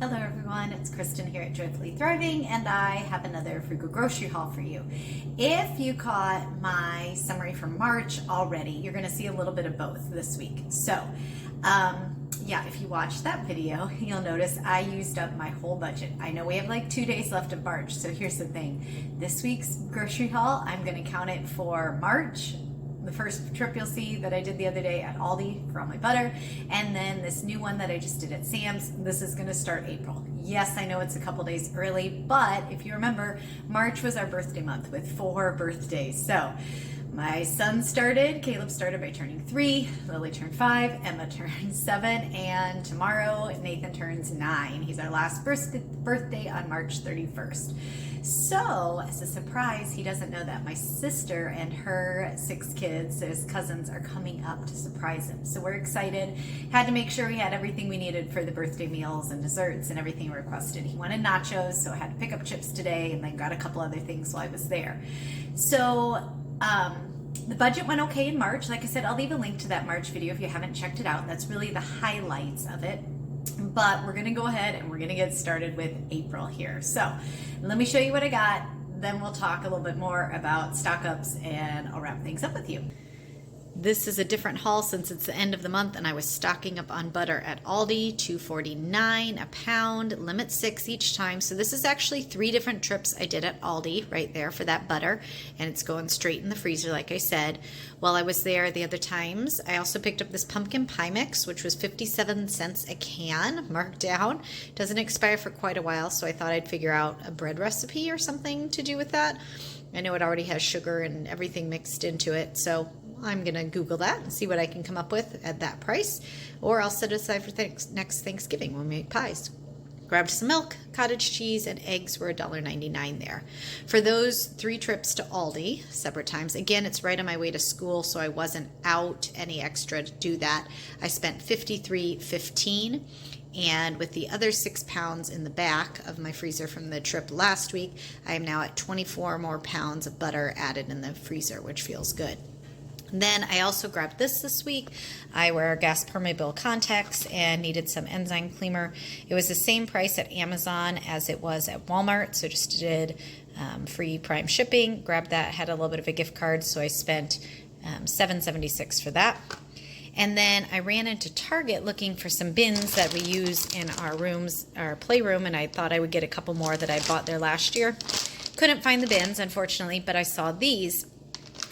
Hello everyone, it's Kristen here at Joyfully Thriving, and I have another frugal grocery haul for you. If you caught my summary from March already, you're going to see a little bit of both this week. So, if you watched that video, you'll notice I used up my whole budget. I know we have like 2 days left of March, so here's the thing. This week's grocery haul, I'm going to count it for March. The first trip you'll see that I did the other day at Aldi for all my butter, and then this new one that I just did at Sam's. This is going to start April. Yes, I know it's a couple days early, but if you remember, March was our birthday month with 4 birthdays. So my son started, Caleb started by turning 3, Lily turned 5, Emma turned 7, and tomorrow Nathan turns 9. He's our last birthday on March 31st. So, as a surprise, he doesn't know that my sister and her 6 kids, his cousins, are coming up to surprise him. So we're excited. Had to make sure we had everything we needed for the birthday meals and desserts and everything he requested. He wanted nachos, so I had to pick up chips today and then got a couple other things while I was there. So, the budget went okay in March. Like I said, I'll leave a link to that March video if you haven't checked it out. That's really the highlights of it. But we're going to go ahead and we're going to get started with April here. So let me show you what I got. Then we'll talk a little bit more about stock ups and I'll wrap things up with you. This is a different haul since it's the end of the month and I was stocking up on butter at Aldi, $2.49 a pound, limit 6 each time. So this is actually 3 different trips I did at Aldi right there for that butter, and it's going straight in the freezer like I said. While I was there the other times, I also picked up this pumpkin pie mix, which was 57 cents a can, marked down. Doesn't expire for quite a while, so I thought I'd figure out a bread recipe or something to do with that. I know it already has sugar and everything mixed into it, so I'm going to Google that and see what I can come up with at that price, or I'll set it aside for next Thanksgiving when we make pies. Grabbed some milk, cottage cheese, and eggs were $1.99 there. For those 3 trips to Aldi, separate times, again, it's right on my way to school, so I wasn't out any extra to do that. I spent $53.15. And with the other 6 pounds in the back of my freezer from the trip last week, I am now at 24 more pounds of butter added in the freezer, which feels good. Then I also grabbed this week. I wear gas permeable contacts and needed some enzyme cleaner. It was the same price at Amazon as it was at Walmart, so just did free Prime shipping. Grabbed that, had a little bit of a gift card, so I spent $7.76 for that. And then I ran into Target looking for some bins that we use in our rooms, our playroom, and I thought I would get a couple more that I bought there last year. Couldn't find the bins, unfortunately, but I saw these.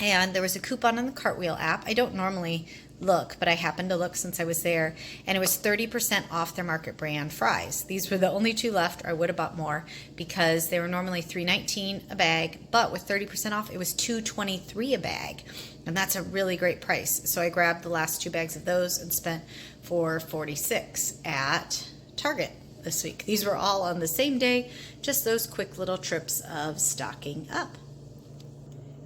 And there was a coupon on the Cartwheel app. I don't normally look, but I happened to look since I was there, and it was 30% off their market brand fries. These were the only 2 left, or I would have bought more, because they were normally $3.19 a bag, but with 30% off, it was $2.23 a bag, and that's a really great price. So I grabbed the last 2 bags of those and spent $4.46 at Target this week. These were all on the same day, just those quick little trips of stocking up.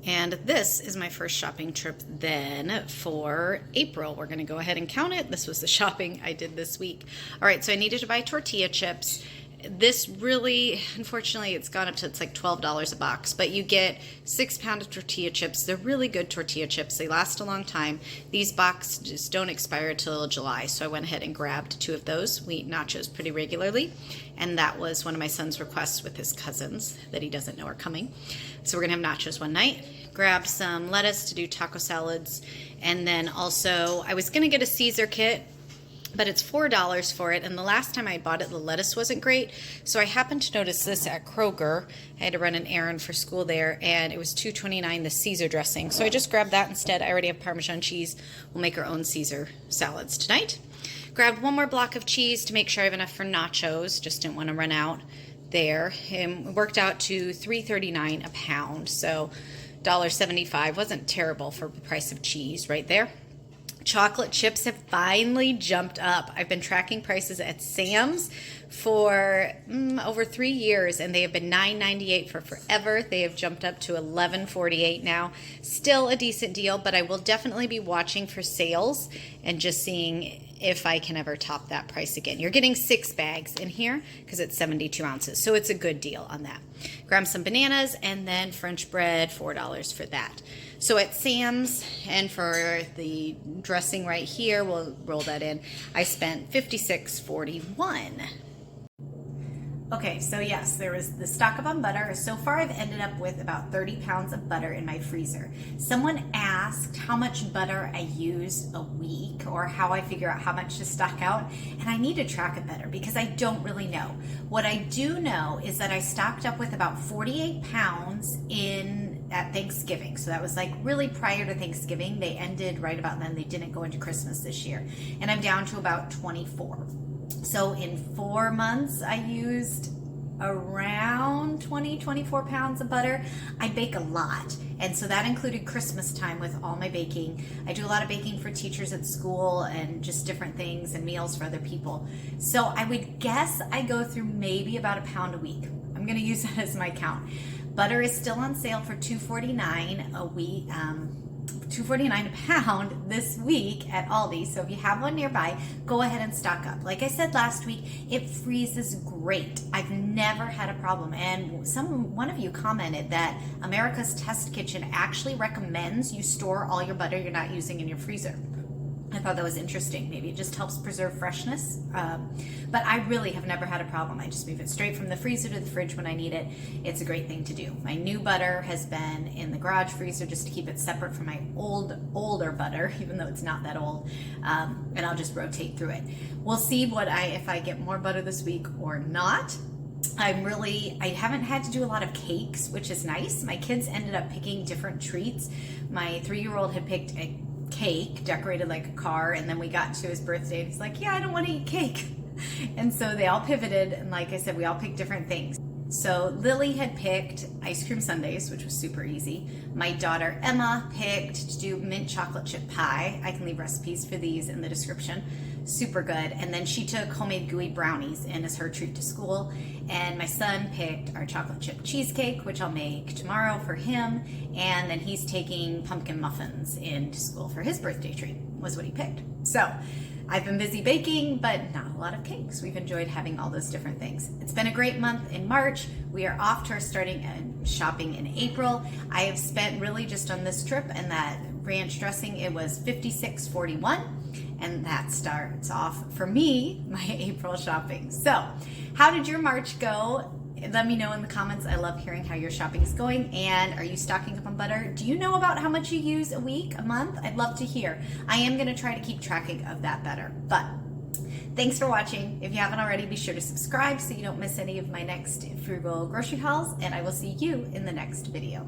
And this is my first shopping trip then for April. We're going to go ahead and count it. This was the shopping I did this week. All right, so I needed to buy tortilla chips. This really, unfortunately, it's gone up to, it's like $12 a box, but you get 6 pounds of tortilla chips. They're really good tortilla chips. They last a long time. These boxes don't expire until July, so I went ahead and grabbed 2 of those. We eat nachos pretty regularly, and that was one of my son's requests with his cousins that he doesn't know are coming. So we're gonna have nachos one night. Grab some lettuce to do taco salads, and then also I was gonna get a Caesar kit, but it's $4 for it, and the last time I bought it, the lettuce wasn't great, so I happened to notice this at Kroger. I had to run an errand for school there, and it was $2.29 the Caesar dressing, so I just grabbed that instead. I already have Parmesan cheese. We'll make our own Caesar salads tonight. Grabbed 1 more block of cheese to make sure I have enough for nachos, just didn't want to run out there. It worked out to $3.39 a pound, so $1.75 wasn't terrible for the price of cheese right there. Chocolate chips have finally jumped up. I've been tracking prices at Sam's for over 3 years, and they have been $9.98 for forever. They have jumped up to $11.48 now. Still a decent deal, but I will definitely be watching for sales and just seeing if I can ever top that price again. You're getting 6 bags in here because it's 72 ounces, so it's a good deal on that. Grab some bananas and then French bread, $4 for that. So at Sam's, and for the dressing right here, we'll roll that in, I spent $56.41. Okay, so yes, there was the stock up on butter. So far, I've ended up with about 30 pounds of butter in my freezer. Someone asked how much butter I use a week or how I figure out how much to stock out, and I need to track it better because I don't really know. What I do know is that I stocked up with about 48 pounds at Thanksgiving. So that was like really prior to Thanksgiving. They ended right about then. They didn't go into Christmas this year. And I'm down to about 24. So in 4 months, I used around 24 pounds of butter. I bake a lot. And so that included Christmas time with all my baking. I do a lot of baking for teachers at school and just different things and meals for other people. So I would guess I go through maybe about a pound a week. I'm going to use that as my count. Butter is still on sale for $2.49 a week. $2.49 a pound this week at Aldi. So if you have one nearby, go ahead and stock up. Like I said last week, it freezes great. I've never had a problem. And one of you commented that America's Test Kitchen actually recommends you store all your butter you're not using in your freezer. I thought that was interesting. Maybe it just helps preserve freshness. But I really have never had a problem. I just move it straight from the freezer to the fridge when I need it. It's a great thing to do. My new butter has been in the garage freezer just to keep it separate from my older butter, even though it's not that old. And I'll just rotate through it. We'll see if I get more butter this week or not. I haven't had to do a lot of cakes, which is nice. My kids ended up picking different treats. My 3-year-old had picked a cake decorated like a car, and then we got to his birthday and he's like, yeah, I don't want to eat cake. And so they all pivoted, and like I said, we all picked different things. So Lily had picked ice cream sundaes, which was super easy. My daughter Emma picked to do mint chocolate chip pie. I can leave recipes for these in the description. Super good. And then she took homemade gooey brownies in as her treat to school. And my son picked our chocolate chip cheesecake, which I'll make tomorrow for him. And then he's taking pumpkin muffins into school for his birthday treat, was what he picked. So I've been busy baking, but not a lot of cakes. We've enjoyed having all those different things. It's been a great month in March. We are off to starting shopping in April. I have spent really just on this trip and that ranch dressing, it was $56.41. And that starts off, for me, my April shopping. So how did your March go? Let me know in the comments. I love hearing how your shopping is going. And are you stocking up on butter? Do you know about how much you use a week, a month? I'd love to hear. I am going to try to keep tracking of that better. But thanks for watching. If you haven't already, be sure to subscribe so you don't miss any of my next frugal grocery hauls. And I will see you in the next video.